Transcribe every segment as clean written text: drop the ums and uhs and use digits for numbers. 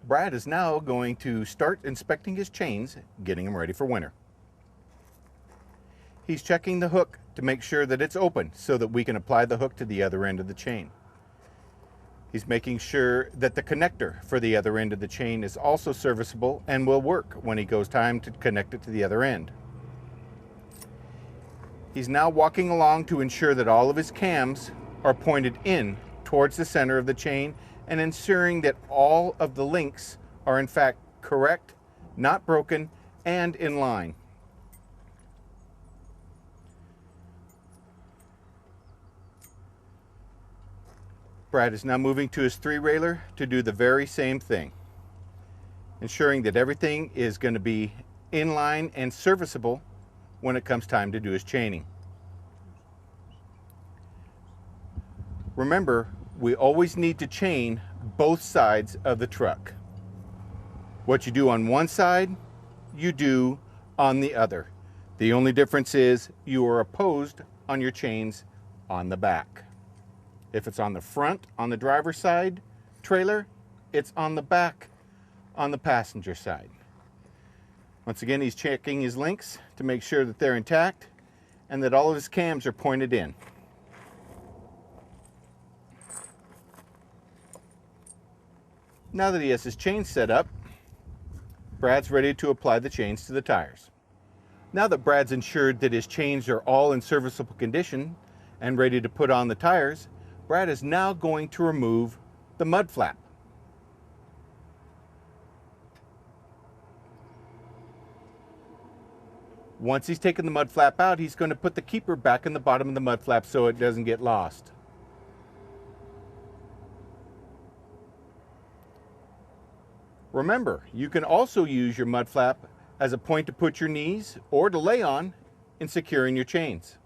Brad is now going to start inspecting his chains, getting them ready for winter. He's checking the hook to make sure that it's open so that we can apply the hook to the other end of the chain. He's making sure that the connector for the other end of the chain is also serviceable and will work when he goes time to connect it to the other end. He's now walking along to ensure that all of his cams are pointed in towards the center of the chain and ensuring that all of the links are in fact correct, not broken, and in line. Brad is now moving to his 3-railer to do the very same thing, ensuring that everything is going to be in line and serviceable when it comes time to do his chaining. Remember, we always need to chain both sides of the truck. What you do on one side, you do on the other. The only difference is you are opposed on your chains on the back. If it's on the front, on the driver's side trailer, it's on the back, on the passenger side. Once again, he's checking his links to make sure that they're intact and that all of his cams are pointed in. Now that he has his chains set up, Brad's ready to apply the chains to the tires. Now that Brad's ensured that his chains are all in serviceable condition and ready to put on the tires, Brad is now going to remove the mud flap. Once he's taken the mud flap out, he's going to put the keeper back in the bottom of the mud flap so it doesn't get lost. Remember, you can also use your mud flap as a point to put your knees or to lay on in securing your chains.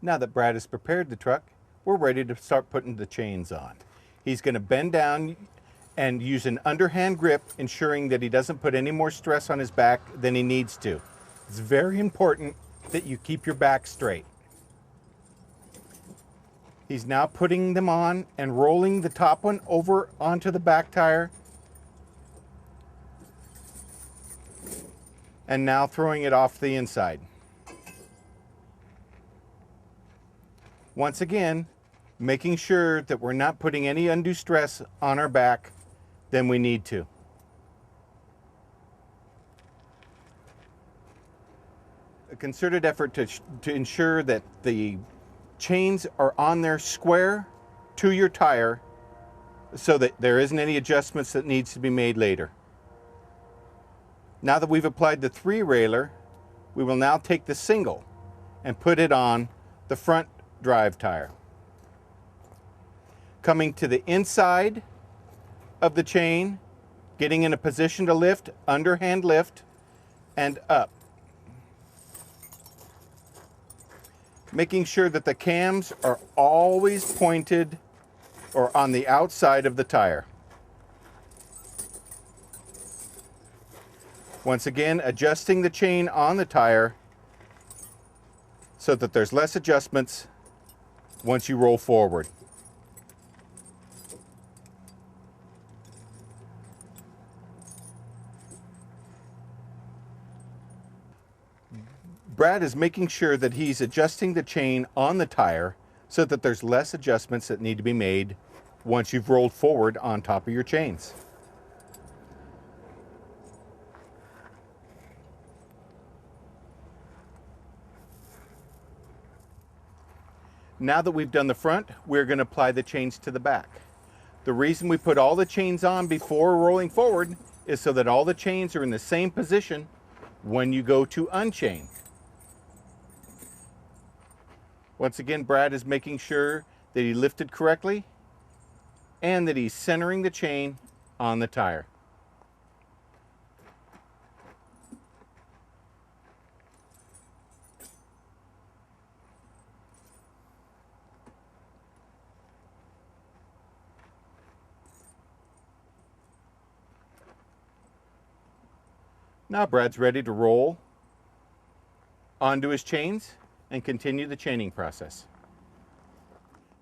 Now that Brad has prepared the truck, we're ready to start putting the chains on. He's going to bend down and use an underhand grip, ensuring that he doesn't put any more stress on his back than he needs to. It's very important that you keep your back straight. He's now putting them on and rolling the top one over onto the back tire, and now throwing it off the inside. Once again, making sure that we're not putting any undue stress on our back than we need to. A concerted effort to ensure that the chains are on there square to your tire so that there isn't any adjustments that needs to be made later. Now that we've applied the 3-railer, we will now take the single and put it on the front drive tire. Coming to the inside of the chain, getting in a position to lift, underhand lift, and up. Making sure that the cams are always pointed or on the outside of the tire. Once again, adjusting the chain on the tire so that there's less adjustments once you roll forward. Brad is making sure that he's adjusting the chain on the tire so that there's less adjustments that need to be made once you've rolled forward on top of your chains. Now that we've done the front, we're going to apply the chains to the back. The reason we put all the chains on before rolling forward is so that all the chains are in the same position when you go to unchain. Once again, Brad is making sure that he lifted correctly and that he's centering the chain on the tire. Now Brad's ready to roll onto his chains and continue the chaining process.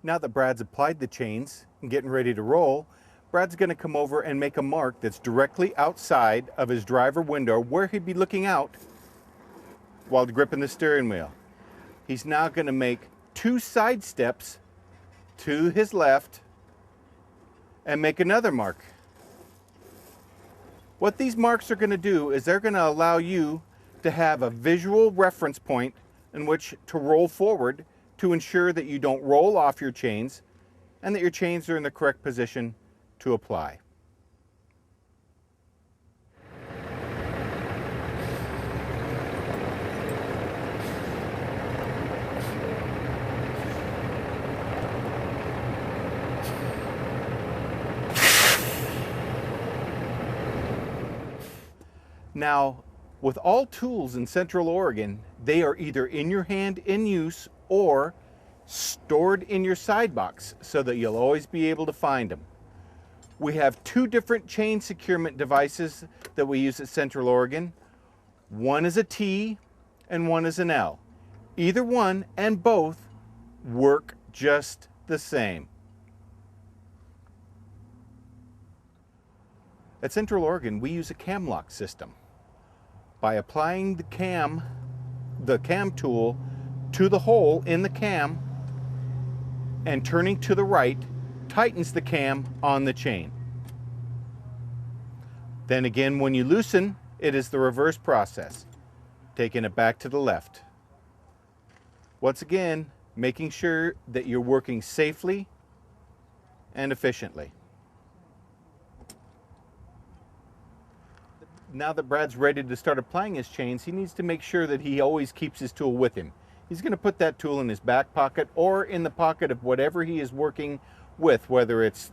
Now that Brad's applied the chains, and getting ready to roll, Brad's going to come over and make a mark that's directly outside of his driver window where he'd be looking out while gripping the steering wheel. He's now going to make 2 side steps to his left and make another mark. What these marks are going to do is they're going to allow you to have a visual reference point in which to roll forward to ensure that you don't roll off your chains and that your chains are in the correct position to apply. Now, with all tools in Central Oregon, they are either in your hand in use or stored in your side box so that you'll always be able to find them. We have 2 different chain securement devices that we use at Central Oregon. One is a T and one is an L. Either one and both work just the same. At Central Oregon, we use a cam lock system. By applying the cam tool to the hole in the cam and turning to the right, tightens the cam on the chain. Then again, when you loosen, it is the reverse process, taking it back to the left. Once again, making sure that you're working safely and efficiently. Now that Brad's ready to start applying his chains, he needs to make sure that he always keeps his tool with him. He's going to put that tool in his back pocket or in the pocket of whatever he is working with, whether it's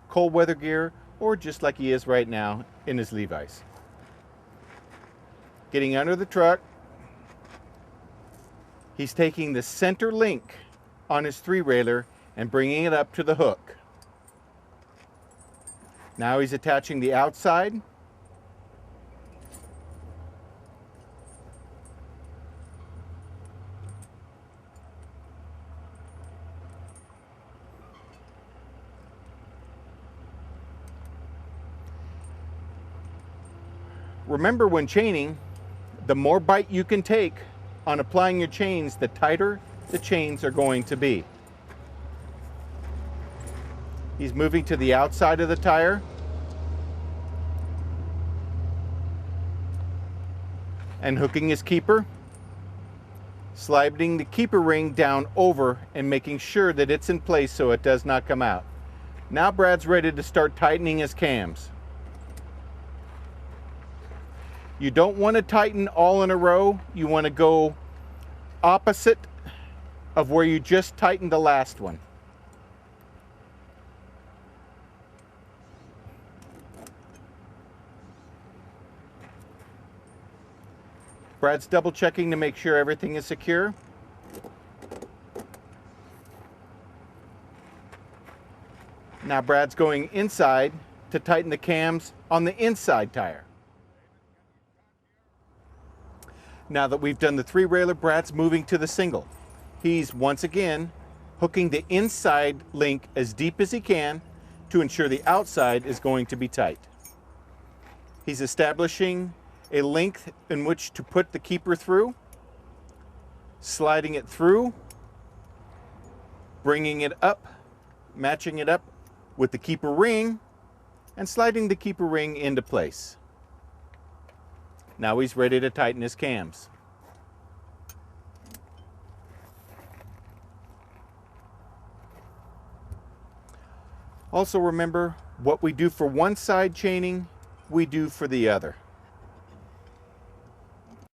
cold weather gear or just like he is right now in his Levi's. Getting under the truck, he's taking the center link on his 3-railer and bringing it up to the hook. Now he's attaching the outside. Remember, when chaining, the more bite you can take on applying your chains, the tighter the chains are going to be. He's moving to the outside of the tire. And hooking his keeper. Sliding the keeper ring down over and making sure that it's in place so it does not come out. Now Brad's ready to start tightening his cams. You don't want to tighten all in a row. You want to go opposite of where you just tightened the last one. Brad's double checking to make sure everything is secure. Now Brad's going inside to tighten the cams on the inside tire. Now that we've done the 3-railer, Brad's moving to the single. He's once again hooking the inside link as deep as he can to ensure the outside is going to be tight. He's establishing a length in which to put the keeper through, sliding it through, bringing it up, matching it up with the keeper ring, and sliding the keeper ring into place. Now he's ready to tighten his cams. Also remember, what we do for one side chaining, we do for the other.